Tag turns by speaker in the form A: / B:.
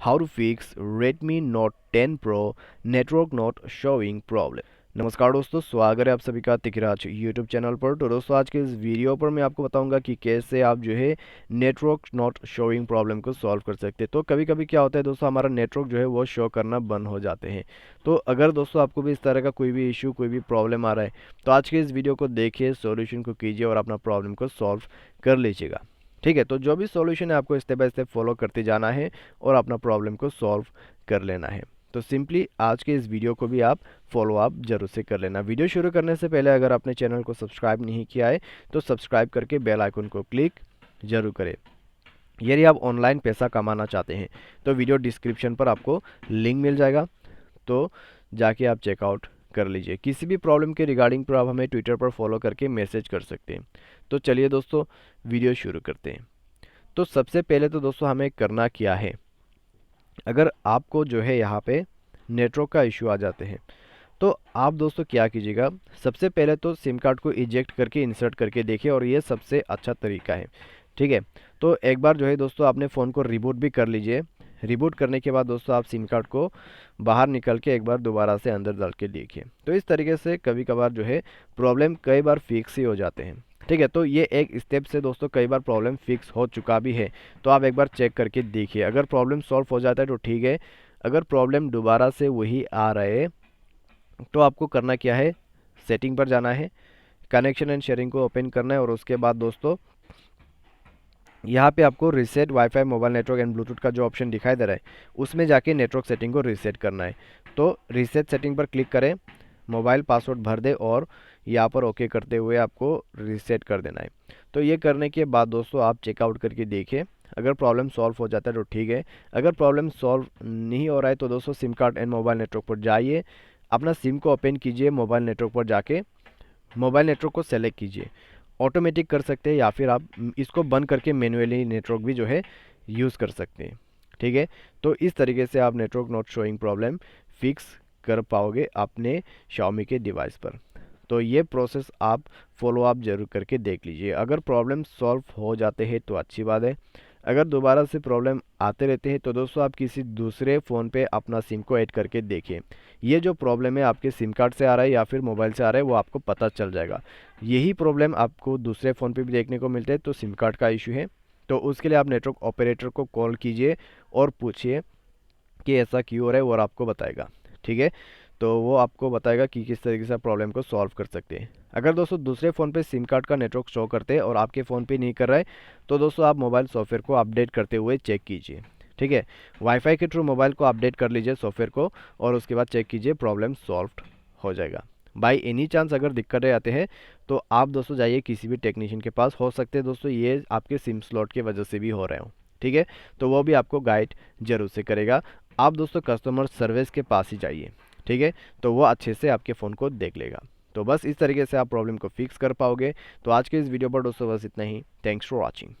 A: How to fix Redmi Note 10 Pro network not showing problem. नमस्कार दोस्तों, स्वागत है आप सभी का तिकराज यूट्यूब चैनल पर। तो दोस्तों आज के इस वीडियो पर मैं आपको बताऊंगा कि कैसे आप जो है नेटवर्क नॉट शोइंग प्रॉब्लम को सॉल्व कर सकते हैं। तो कभी कभी क्या होता है दोस्तों, हमारा नेटवर्क जो है वो शो करना बंद हो जाते हैं। तो अगर दोस्तों आपको भी इस तरह का कोई भी इशू कोई भी प्रॉब्लम आ रहा है तो आज के इस वीडियो को देखिए, सॉल्यूशन को कीजिए और अपना प्रॉब्लम को सॉल्व कर लीजिएगा। ठीक है, तो जो भी सॉल्यूशन है आपको स्टेप बाय स्टेप फॉलो करते जाना है और अपना प्रॉब्लम को सॉल्व कर लेना है। तो सिंपली आज के इस वीडियो को भी आप फॉलो अप जरूर से कर लेना। वीडियो शुरू करने से पहले अगर आपने चैनल को सब्सक्राइब नहीं किया है तो सब्सक्राइब करके बेल आइकन को क्लिक जरूर करें। यदि आप ऑनलाइन पैसा कमाना चाहते हैं तो वीडियो डिस्क्रिप्शन पर आपको लिंक मिल जाएगा, तो जाके आप चेकआउट कर लीजिए। किसी भी प्रॉब्लम के रिगार्डिंग पर आप हमें ट्विटर पर फॉलो करके मैसेज कर सकते हैं। तो चलिए दोस्तों वीडियो शुरू करते हैं। तो सबसे पहले तो दोस्तों हमें करना क्या है, अगर आपको जो है यहाँ पे नेटवर्क का इशू आ जाते हैं तो आप दोस्तों क्या कीजिएगा, सबसे पहले तो सिम कार्ड को इजेक्ट करके इंसर्ट करके देखिए और ये सबसे अच्छा तरीका है। ठीक है, तो एक बार जो है दोस्तों आपने फ़ोन को रिबूट भी कर लीजिए। रिबूट करने के बाद दोस्तों आप सिम कार्ड को बाहर निकल के एक बार दोबारा से अंदर डाल के देखिए। तो इस तरीके से कभी कभार जो है प्रॉब्लम कई बार फिक्स ही हो जाते हैं। ठीक है, तो ये एक स्टेप से दोस्तों कई बार प्रॉब्लम फिक्स हो चुका भी है, तो आप एक बार चेक करके देखिए। अगर प्रॉब्लम सॉल्व हो जाता है तो ठीक है, अगर प्रॉब्लम दोबारा से वही आ रहे तो आपको करना क्या है, सेटिंग पर जाना है, कनेक्शन एंड शेयरिंग को ओपन करना है और उसके बाद दोस्तों यहाँ पे आपको reset wifi mobile network and Bluetooth का जो ऑप्शन दिखाई दे रहा है उसमें जाके नेटवर्क सेटिंग को रीसेट करना है। तो रीसेट सेटिंग पर क्लिक करें, मोबाइल पासवर्ड भर दे और यहाँ पर ओके करते हुए आपको रीसेट कर देना है। तो ये करने के बाद दोस्तों आप चेकआउट करके देखिए, अगर प्रॉब्लम सॉल्व हो जाता है तो ठीक है। अगर प्रॉब्लम सॉल्व नहीं हो रहा है तो दोस्तों SIM card and mobile network पर जाइए, अपना सिम को ओपन कीजिए, मोबाइल नेटवर्क पर जाके मोबाइल नेटवर्क को सेलेक्ट कीजिए। ऑटोमेटिक कर सकते हैं या फिर आप इसको बंद करके मैन्युअली नेटवर्क भी जो है यूज़ कर सकते हैं। ठीक है, तो इस तरीके से आप network not showing problem fix कर पाओगे अपने Xiaomi के डिवाइस पर। तो ये प्रोसेस आप फॉलो अप जरूर करके देख लीजिए। अगर प्रॉब्लम सॉल्व हो जाते हैं तो अच्छी बात है, अगर दोबारा से प्रॉब्लम आते रहते हैं तो दोस्तों आप किसी दूसरे फ़ोन पे अपना सिम को ऐड करके देखिए। ये जो प्रॉब्लम है आपके सिम कार्ड से आ रहा है या फिर मोबाइल से आ रहा है वो आपको पता चल जाएगा। यही प्रॉब्लम आपको दूसरे फ़ोन पे भी देखने को मिलते हैं, तो सिम कार्ड का इशू है। तो उसके लिए आप नेटवर्क ऑपरेटर को कॉल कीजिए और पूछिए कि ऐसा क्यों हो रहा है और आपको बताएगा। ठीक है, तो वो आपको बताएगा कि किस तरीके से प्रॉब्लम को सॉल्व कर सकते हैं। अगर दोस्तों दूसरे फ़ोन पे सिम कार्ड का नेटवर्क शो करते हैं और आपके फ़ोन पे नहीं कर रहा है तो दोस्तों आप मोबाइल सॉफ्टवेयर को अपडेट करते हुए चेक कीजिए। ठीक है, वाईफाई के थ्रू मोबाइल को अपडेट कर लीजिए सॉफ्टवेयर को और उसके बाद चेक कीजिए, प्रॉब्लम सॉल्व हो जाएगा। बाई एनी चांस अगर दिक्कतें आते हैं तो आप दोस्तों जाइए किसी भी टेक्नीशियन के पास, हो सकते हैं दोस्तों ये आपके सिम स्लॉट की वजह से भी हो रहे हो। ठीक है, तो वो भी आपको गाइड जरूर से करेगा। आप दोस्तों कस्टमर सर्विस के पास ही जाइए। ठीक है, तो वो अच्छे से आपके फ़ोन को देख लेगा। तो बस इस तरीके से आप प्रॉब्लम को फिक्स कर पाओगे। तो आज के इस वीडियो पर दोस्तों बस इतना ही। Thanks for watching.